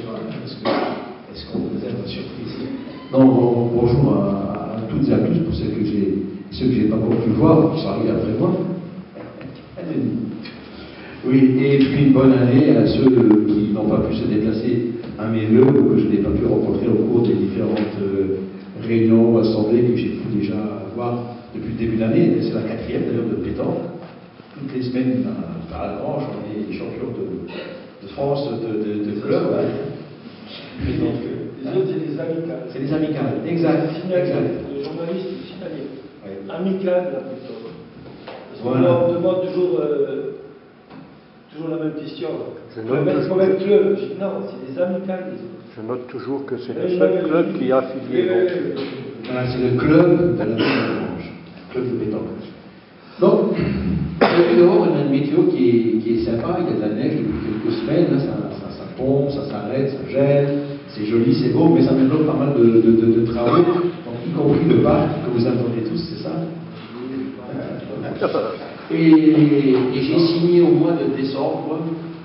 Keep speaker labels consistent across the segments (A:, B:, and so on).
A: soir, est-ce qu'on réserve la surprise? Non, bonjour à toutes et à tous, pour ceux que j'ai pas encore pu voir, qui sont arrivés après moi. Oui, et puis une bonne année à ceux qui n'ont pas pu se déplacer à mes vœux ou que je n'ai pas pu rencontrer au cours des différentes réunions, assemblées que j'ai pu déjà avoir depuis le début de l'année. C'est la 4e d'ailleurs de pétanque. Toutes les semaines par la branche, on est champion de France de club.
B: Les autres, c'est les amicales.
A: C'est les amicales, exact.
B: Le journaliste est signalé.
A: Ouais.
B: Amicale, la pétanque.
A: Voilà.
B: On demande toujours la même question. Combien de clubs? Je dis non, c'est les amicales.
C: Je note toujours que c'est le seul club qui est affilié.
A: Voilà, c'est le club de la branche, club de pétanque. Donc, dehors, on a une météo qui est sympa, il y a de la neige depuis quelques semaines, là, ça tombe, ça s'arrête, ça gèle, c'est joli, c'est beau, mais ça me donne pas mal de travaux, donc, y compris le parc que vous entendez tous, c'est ça? Et j'ai signé au mois de décembre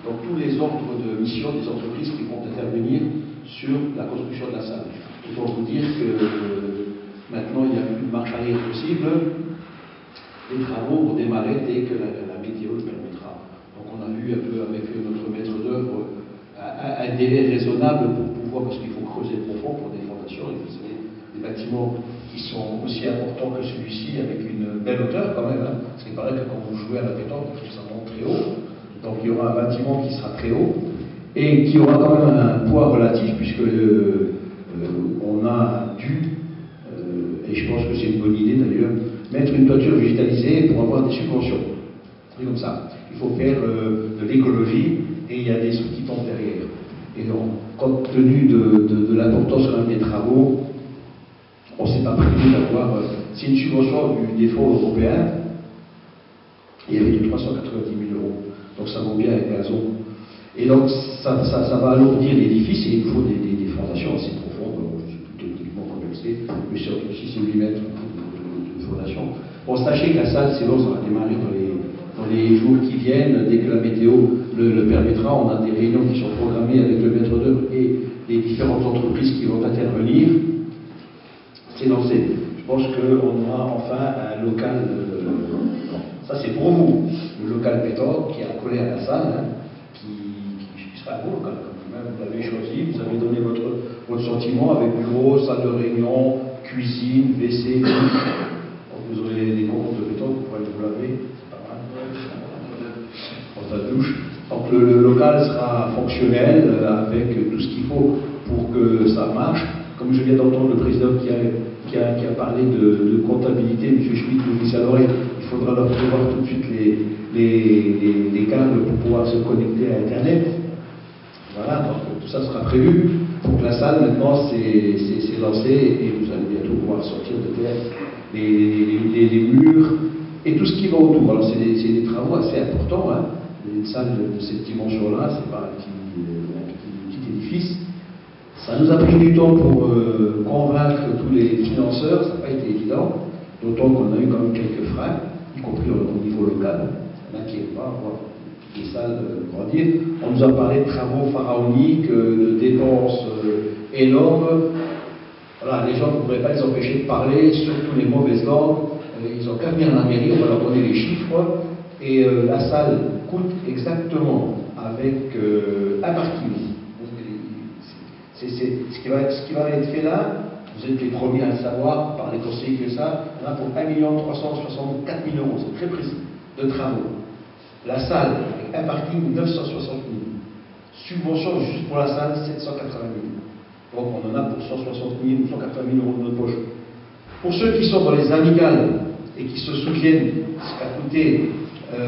A: donc, tous les ordres de mission des entreprises qui vont intervenir sur la construction de la salle. Autant vous dire que maintenant il n'y a plus de marche arrière possible. Les travaux vont démarrer dès que la météo le permettra. Donc on a vu un peu avec notre maître d'œuvre un délai raisonnable pour pouvoir, parce qu'il faut creuser profond pour des fondations, et vous savez, des bâtiments qui sont aussi importants que celui-ci, avec une belle hauteur quand même, hein, parce qu'il paraît que quand vous jouez à la pétanque, il faut que ça monte très haut. Donc il y aura un bâtiment qui sera très haut, et qui aura quand même un poids relatif, puisque on a dû, et je pense que c'est une bonne idée d'ailleurs, mettre une toiture végétalisée pour avoir des subventions. C'est comme ça. Il faut faire de l'écologie et il y a des sous qui tombent derrière. Et donc, compte tenu de l'importance quand même des travaux, on ne s'est pas prévu d'avoir. C'est une subvention des fonds européens. Il y avait de 390 000 €. Donc ça vaut bien un gazon. Et donc ça va alourdir l'édifice et il faut des fondations assez profondes. C'est tout techniquement complexé, mais c'est entre 6 et 8 mètres de fondation. Bon, sachez que la salle, c'est bon, ça va démarrer dans les jours qui viennent, dès que la météo le permettra. On a des réunions qui sont programmées avec le maître d'œuvre et les différentes entreprises qui vont intervenir. C'est lancé. Je pense qu'on aura enfin un local. Ça, c'est pour vous. Le local pétanque qui est accolé à la salle, hein, qui sera un beau local quand même. Vous l'avez choisi, vous avez donné votre sentiment avec bureau, salle de réunion, cuisine, WC. Vous aurez des comptes de pétanque, vous pourrez vous laver, c'est pas mal. Dans la douche. Donc le local sera fonctionnel avec tout ce qu'il faut pour que ça marche. Comme je viens d'entendre le président qui a parlé de comptabilité, M. Schmitt nous dit à l'oreille, il faudra leur prévoir tout de suite les câbles pour pouvoir se connecter à Internet. Voilà, donc tout ça sera prévu. Donc la salle maintenant c'est lancé et vous allez bientôt pouvoir sortir de terre les murs et tout ce qui va autour. Alors c'est des travaux assez importants, hein. Une salle de cette dimension-là, c'est pas un petit édifice. Ça nous a pris du temps pour convaincre tous les financeurs, ça n'a pas été évident, d'autant qu'on a eu quand même quelques freins, y compris au niveau local. N'inquiétez pas, on voit les salles grandir. On nous a parlé de travaux pharaoniques, de dépenses énormes. Voilà, les gens ne pourraient pas les empêcher de parler, surtout les mauvaises langues. Ils n'ont qu'à venir à la mairie, on va leur donner les chiffres. Et la salle coûte exactement avec un parking. Ce qui va être fait là, vous êtes les premiers à le savoir par les conseillers que ça, on a pour 1 364 000 €, c'est très précis, de travaux. La salle, avec un parking, 960 000. Subvention juste pour la salle, 780 000. Donc on en a pour 160 000 ou 180 000 € de notre poche. Pour ceux qui sont dans les amicales et qui se souviennent ce qu'a coûté le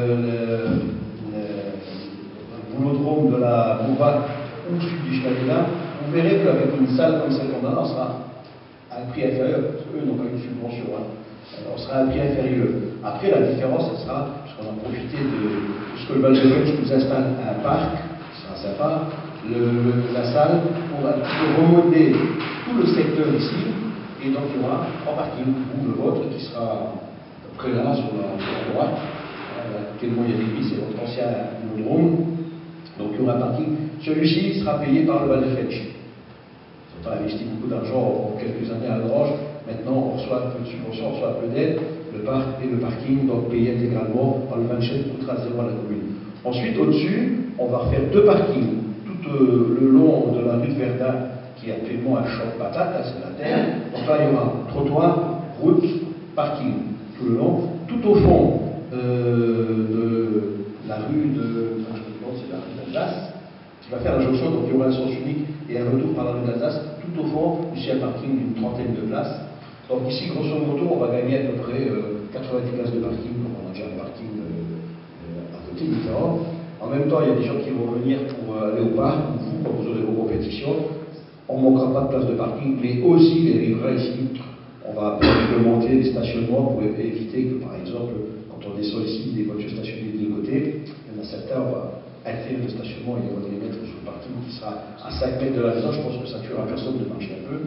A: boulodrome de la Mouvac au sud du Schneider, vous verrez qu'avec une salle comme celle qu'on a, on sera à un prix inférieur, parce qu'eux n'ont pas une subvention, hein. On sera à un prix inférieur. Après, la différence, ce sera, puisqu'on a profité de ce que le Val de Fench nous installe un parc, ce sera sympa, la salle, pour remodeler tout le secteur ici, et donc il y aura 3 parkings, ou le vôtre, qui sera près là, sur la droite. Actuellement, il y a l'église, c'est votre ancien hippodrome. Donc il y aura un parking. Celui-ci sera payé par le Val de Fletch. Ils n'ont pas investi beaucoup d'argent en quelques années à Grange. Maintenant, on reçoit un peu de subvention, on reçoit un peu d'aide. Le parc et le parking, donc payé intégralement par le Manchette, coûtera zéro à la commune. Ensuite, au-dessus, on va refaire 2 parkings tout le long de la rue de Verdun, qui est actuellement un champ de patates, là, c'est de la terre. Donc là, il y aura trottoir, route, parking tout le long. Tout au fond de la rue de. C'est la rue d'Alsace, qui va faire la jonction, donc il y aura un sens unique et un retour par la rue d'Alsace. Tout au fond, ici, un parking d'une 30aine de places. Donc ici, grosso modo, on va gagner à peu près 90 places de parking. Donc on a déjà un parking à côté différent. En même temps, il y a des gens qui vont venir pour aller au parc, ou vous, quand vous aurez vos compétitions. On ne manquera pas de places de parking, mais aussi les riverains ici. On va réglementer les stationnements pour éviter que, par exemple, quand on descend ici, des voitures stationnées de deux côtés, il y en a certains, on va altérer le stationnement et on va les mettre sur le parking qui sera à 5 mètres de la maison. Je pense que ça tuera personne de marcher un peu.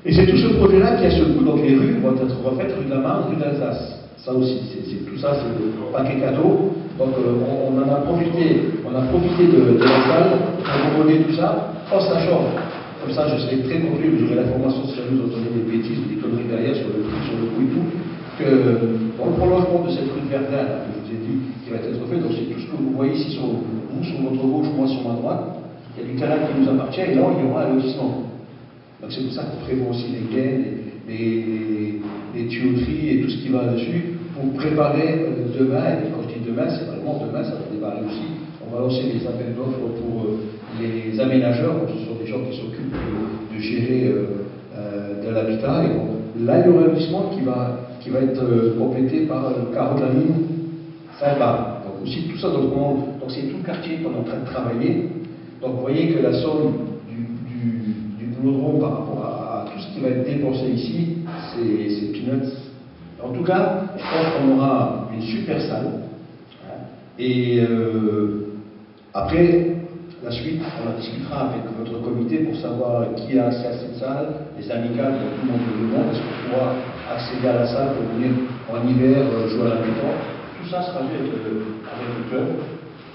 A: Et c'est tout ce projet-là qui a ce coup. Donc les rues vont être refaites, rue de la Marne, rue d'Alsace. Ça aussi, tout ça, c'est le paquet cadeau. Donc on en a profité, de la salle pour donner tout ça en sachant. Comme ça, je serai très complet, vous aurez l'information si jamais vous entendez des bêtises ou des conneries derrière sur le prix, sur le coût et tout, que dans le prolongement de cette rue de Verdun, là, que je vous ai dit, qui va être fait, donc c'est tout ce que vous voyez ici sur vous, sur votre gauche, moi sur ma droite, il y a du terrain qui nous appartient et là, il y aura un lotissement. Donc c'est pour ça qu'on prévoit aussi les gaines, les tuyauteries et tout ce qui va dessus pour préparer demain, et quand je dis demain, c'est vraiment demain, ça va démarrer aussi. On va lancer des appels d'offres pour les aménageurs, donc ce sont des gens qui s'occupent de gérer de l'habitat. Et donc, là, il y aura un lotissement qui va être complété par le carreau de la mine Saint-Barbe. Donc aussi tout ça, donc c'est tout le quartier qu'on est en train de travailler. Donc vous voyez que la somme du boulodrome par rapport à tout ce qui va être dépensé ici, c'est peanuts. En tout cas, je pense qu'on aura une super salle. Et après, la suite, on en discutera avec votre comité pour savoir qui a accès à cette salle, les amicales, donc tout le monde le demande, est-ce qu'on pourra accéder à la salle pour venir en hiver jouer à la pétanque. Tout ça sera fait avec le club.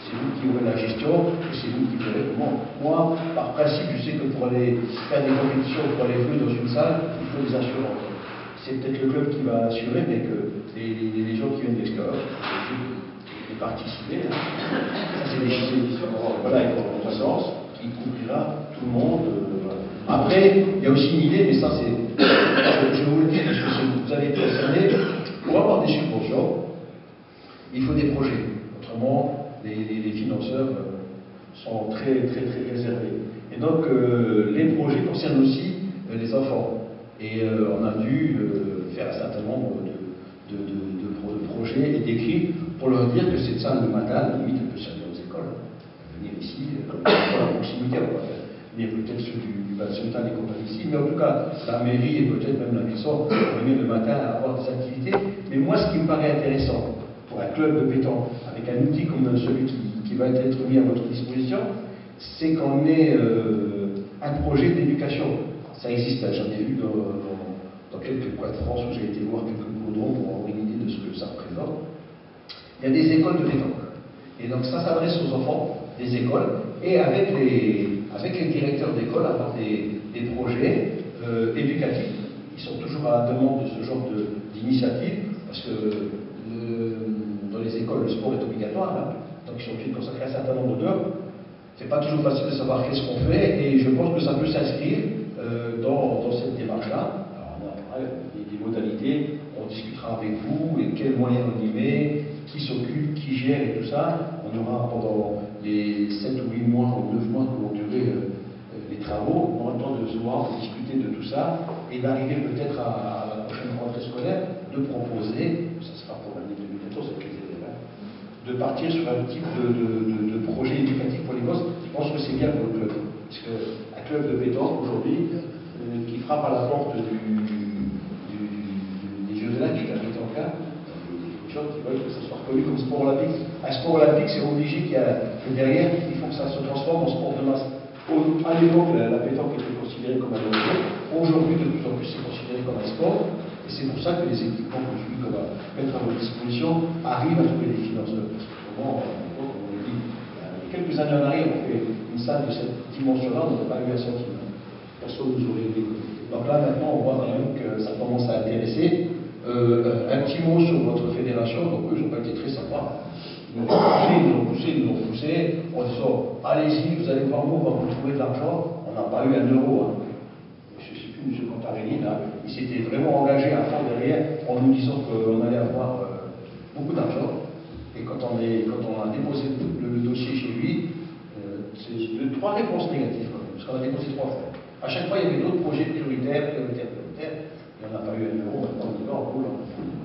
A: C'est vous qui aurez la gestion et c'est vous qui verrez comment. Moi, par principe, je sais que pour aller faire des compétitions, pour aller jouer dans une salle, il faut des assurances. C'est peut-être le club qui va assurer, mais que les gens qui viennent d'extérieur, les participer, ça c'est des choses. Voilà, il faut une assurance qui couvrira tout le monde. Voilà. Après, il y a aussi une idée, mais ça c'est. Je vous le dis, parce que vous avez été concerné, pour avoir des subventions, il faut des projets. Autrement, les financeurs sont très réservés. Et donc, les projets concernent aussi les enfants. Et on a dû faire un certain nombre de projets et d'écrits pour leur dire que cette salle le matin, limite, elle peut servir aux écoles. Venir ici, à proximité, on va faire venir peut-être ceux du Val-Sultan et compagnie ici, mais en tout cas, la mairie et peut-être même la Ville-Sort pour venir le matin à avoir des activités. Mais moi, ce qui me paraît intéressant pour un club de pétanque, avec un outil comme celui qui va être mis à votre disposition, c'est qu'on ait un projet d'éducation. Ça existe, j'en ai vu dans quelques coins de France où j'ai été voir quelques boulodromes pour avoir une idée de ce que ça représente. Il y a des écoles de pétanque. Et donc ça s'adresse aux enfants des écoles et avec les directeurs d'école avoir des projets éducatifs. Ils sont toujours à la demande de ce genre d'initiative parce que dans les écoles, le sport est obligatoire. Hein, donc ils sont obligés de consacrer un certain nombre d'heures. C'est pas toujours facile de savoir qu'est-ce qu'on fait et je pense que ça peut s'inscrire dans cette démarche-là. Alors on a des modalités, on discutera avec vous et quels moyens on y met, qui s'occupe, qui gère et tout ça. On aura pendant les 7 ou 8 mois ou 9 mois que vont durer les travaux, on aura le temps de se voir, de discuter de tout ça et d'arriver peut-être à la prochaine rentrée scolaire de proposer, ça sera pour l'année 2014 avec les élèves, de partir sur un type de projet éducatif pour les gosses. Je pense que c'est bien pour le club. Parce qu'un club de pétanque aujourd'hui qui frappe à la porte des Jeux olympiques, la pétanque, des gens qui veulent que ça soit reconnu comme sport olympique. Un sport olympique, c'est obligé que derrière, il faut que ça se transforme en sport de masse. À l'époque, la pétanque était considérée comme un loisir. Aujourd'hui, de plus en plus, c'est considéré comme un sport. Et c'est pour ça que les équipements que je qu'on va mettre à votre disposition arrivent à trouver des financeurs. Parce que vraiment, on dit, les quelques années en arrière, on fait une salle de cette dimension-là, on n'aurait pas eu un centime. Personne nous aurait aidé. Donc là, maintenant, on voit quand même que ça commence à intéresser. Un petit mot sur votre fédération. Donc eux, ils n'ont pas été très sympas. Ils nous ont poussé, en disant, allez-y, vous allez voir, nous, on va vous trouver de l'argent. On n'a pas eu 1 euro. Hein. Je ne sais plus, M. Contarini, là, il s'était vraiment engagé à fond derrière en nous disant qu'on allait avoir beaucoup d'argent. Et quand on a déposé le dossier chez lui, c'est 3 réponses négatives, quand même, parce qu'on a déposé 3 fois. À chaque fois, il y avait d'autres projets prioritaires. Il n'y en a pas eu 1 euro. Maintenant, on y va, on roule.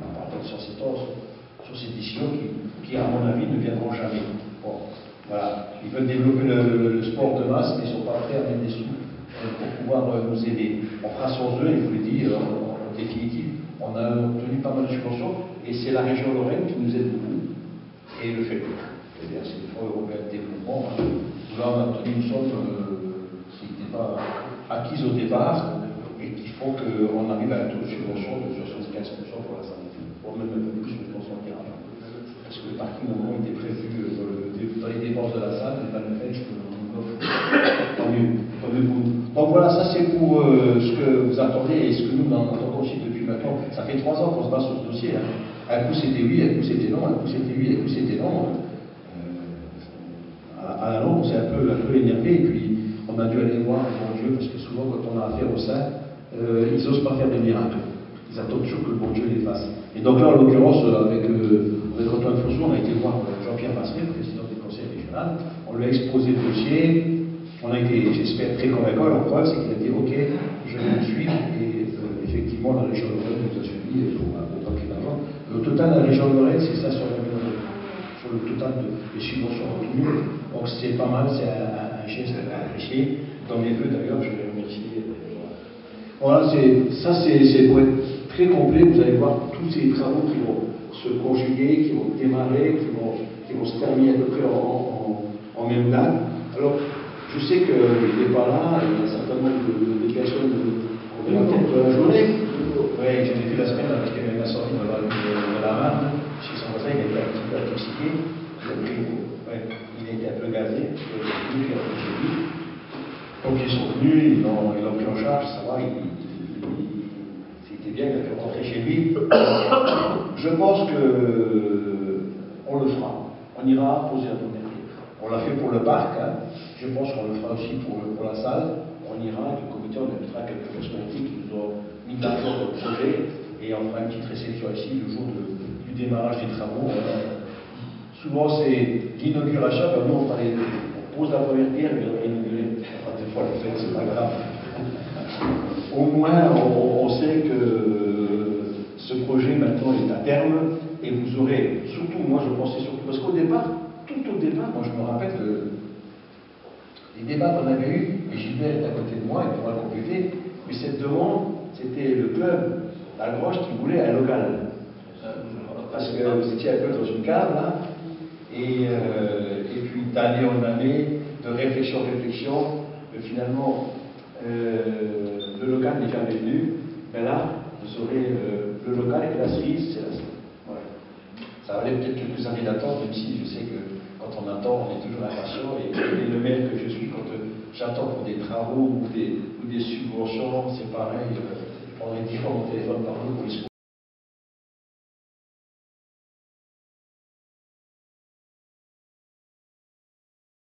A: On part sur ces décisions qui, à mon avis, ne viendront jamais. Bon, voilà. Ils veulent développer le sport de masse, mais ils ne sont pas prêts à mettre des sous pour pouvoir nous aider. On fera sans eux, et je vous l'ai dit, en définitive, on a obtenu pas mal de subventions, et c'est la région Lorraine qui nous aide beaucoup, et le fait. C'est-à-dire, c'est le Fonds européen de développement. Là, on a obtenu une somme qui n'était pas acquise au départ, et qu'il faut qu'on arrive à un taux de subvention de 75% pour la santé. Pour même un peu plus, je pense qu'on dira. Parce que le parking, au moment, était prévu dans les dépenses de la salle, mais pas le fait, on offre. Tant mieux pour nous. Donc voilà, ça c'est pour ce que vous attendez et ce que nous entendons aussi depuis maintenant. Ça fait 3 ans qu'on se bat sur ce dossier. Hein. Un coup c'était oui, un coup c'était non, un coup c'était oui, un coup c'était non. À la longue, on s'est un peu énervé, et puis on a dû aller voir le bon Dieu, parce que souvent quand on a affaire au sein, ils n'osent pas faire de miracles. Ils attendent toujours que le bon Dieu les fasse. Et donc là, en l'occurrence, avec Antoine Faussou, on a été voir Jean-Pierre Massenet, le président du conseil régional. On lui a exposé le dossier. On a été, j'espère, très convaincant. La preuve, c'est qu'il a dit OK, je vais le suivre. Et effectivement, la région Lorraine nous a suivi pour un paquet d'argent. Au total, la région Lorraine, c'est 500 000 euros sur le total des subventions obtenues. Donc c'est pas mal, c'est un geste apprécié. Dans mes vœux, d'ailleurs, je vais remercier. Voilà, ça c'est pour être très complet. Vous allez voir tous ces travaux qui vont se conjuguer, qui vont démarrer, qui vont se terminer à peu près en même date. Alors, je sais qu'il n'est pas là, il y a un certain nombre de personnes qu'on verra peut-être de la journée. Oui, je l'ai vu la semaine avec un incendie dans la rue de la Marne. Chez son voisin, il a été un petit peu intoxiqué. Il a été un peu gazé. Donc ils sont venus, ils l'ont pris en charge, ça va, c'était bien, il a pu rentrer chez lui. Je pense qu'on le fera. On ira poser un première pierre. On l'a fait pour le parc, hein. Je pense qu'on le fera aussi pour la salle. On ira avec le comité, on invitera quelques personnalités qui nous ont mis d'accord dans le projet, et on fera une petite réception ici le jour du démarrage des travaux. Souvent c'est l'inauguration, ben nous on pose la première pierre et on va inaugurer. Des fois le fait, c'est pas grave. Au moins on sait que ce projet maintenant est à terme, et vous aurez, surtout, moi je pensais surtout, parce qu'au départ, tout au départ, moi je me rappelle les débats qu'on avait eus, et Gilbert est à côté de moi, il pourra le compléter, mais cette demande, c'était le club d'Algroche qui voulait un local. Parce que vous étiez un peu dans une cave là, et puis d'année en année, de réflexion en réflexion, finalement, le local n'est jamais venu. Mais là, vous aurez le local et la cerise, c'est la cerise. Ouais. Ça valait peut-être quelques années d'attente, même si je sais que quand on attend, on est toujours impatient. Et le maire que je suis, quand j'attends pour des travaux ou des subventions, c'est pareil. Je prendrai 10 fois mon téléphone par jour pour les